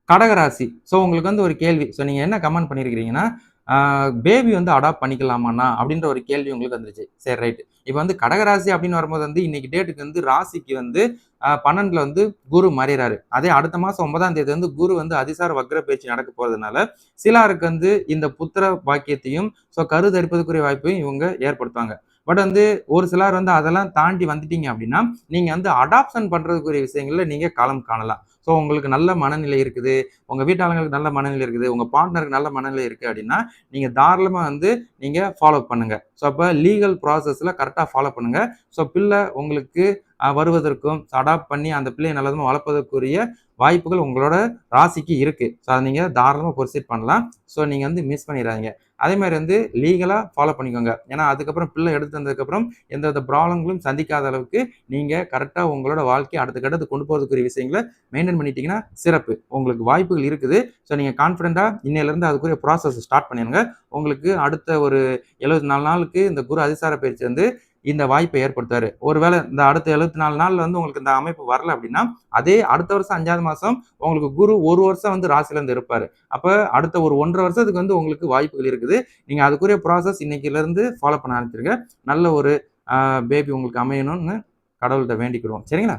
கடகராசி. ஸோ உங்களுக்கு வந்து ஒரு கேள்வி. ஸோ நீங்க என்ன கமெண்ட் பண்ணியிருக்கிறீங்கன்னா, பேபி வந்து அடாப்ட் பண்ணிக்கலாமாண்ணா? அப்படின்ற ஒரு கேள்வி உங்களுக்கு வந்துருச்சு. சரி ரைட். இப்ப வந்து கடகராசி அப்படின்னு வரும்போது வந்து இன்னைக்கு டேட்டுக்கு வந்து ராசிக்கு வந்து 12ல வந்து குரு மறையறாரு. அதே அடுத்த மாசம் 9ஆம் தேதி வந்து குரு வந்து அதிசார வக்ர பயிற்சி நடக்க போறதுனால, சிலருக்கு வந்து இந்த புத்திர பாக்கியத்தையும், கரு தரிப்பதற்குரிய வாய்ப்பையும் இவங்க ஏற்படுத்துவாங்க. பட் வந்து ஒரு சிலர் வந்து அதெல்லாம் தாண்டி வந்துட்டீங்க அப்படின்னா, நீங்க வந்து அடாப்ஷன் பண்றதுக்குரிய விஷயங்கள்ல நீங்க களம் காணலாம். உங்களுக்கு நல்ல மனநிலை இருக்குது. உங்க வீட்டாளுங்களுக்கு நல்ல மனநிலை இருக்குது. உங்க பார்ட்னருக்கு நல்ல மனநிலை இருக்கு அப்படின்னா, நீங்க தாராளமா வந்து நீங்க ஃபாலோ பண்ணுங்க. அப்ப லீகல் ப்ராசஸ்ல கரெக்ட்டா ஃபாலோ பண்ணுங்க. பிள்ளை உங்களுக்கு வருவதற்கும், அடாப்ட் பண்ணி அந்த பிள்ளைய நல்லவிதமா வளர்ப்பதற்குரிய வாய்ப்புகள் உங்களோட ராசிக்கு இருக்கு. அத நீங்க தாராளமா ப்ரொசீட் பண்ணலாம். நீங்க வந்து மிஸ் பண்ணிறாதீங்க. அதே மாரி வந்து லீகலா ஃபாலோ பண்ணிக்கோங்க. ஏன்னா, அதுக்கப்புறம் பிள்ளை எடுத்து வந்ததுக்கப்புறம் எந்தவித ப்ராப்ளங்களும் சந்திக்காத அளவுக்கு நீங்க கரெக்ட்டா உங்களோட வாழ்க்கைய அடுத்த கட்டத்துக்கு கொண்டு போறதுக்குரிய விஷயங்கள மெயின்டெயின் பண்ணிட்டீங்கன்னா சிறப்பு. உங்களுக்கு வாய்ப்புகள் இருக்குது. நீங்க கான்ஃபிடென்ட்டா இன்னையிலிருந்து அதுக்குரிய ப்ராசஸ் ஸ்டார்ட் பண்ணிருங்க. உங்களுக்கு அடுத்த ஒரு 74 நாளுக்கு இந்த குரு அதிசார பயிற்சி வந்து இந்த வாய்ப்பை ஏற்படுத்துவாரு. ஒருவேளை இந்த அடுத்த 74 நாள்ல வந்து உங்களுக்கு இந்த அமைப்பு வரல அப்படின்னா, அதே அடுத்த வருஷம் 5வது மாசம் உங்களுக்கு குரு 1 வருஷம் வந்து ராசியில இருந்து இருப்பாரு. அப்ப அடுத்த ஒரு 1 1/2 வருஷத்துக்கு வந்து உங்களுக்கு வாய்ப்புகள் இருக்குது. நீங்க அதுக்குரிய ப்ராசஸ் இன்னைக்கிலிருந்து ஃபாலோ பண்ண ஆரம்பிச்சிருங்க. நல்ல ஒரு பேபி உங்களுக்கு அமையணும்னு கடவுள்ட்ட வேண்டிக்கிடுவோம். சரிங்களா?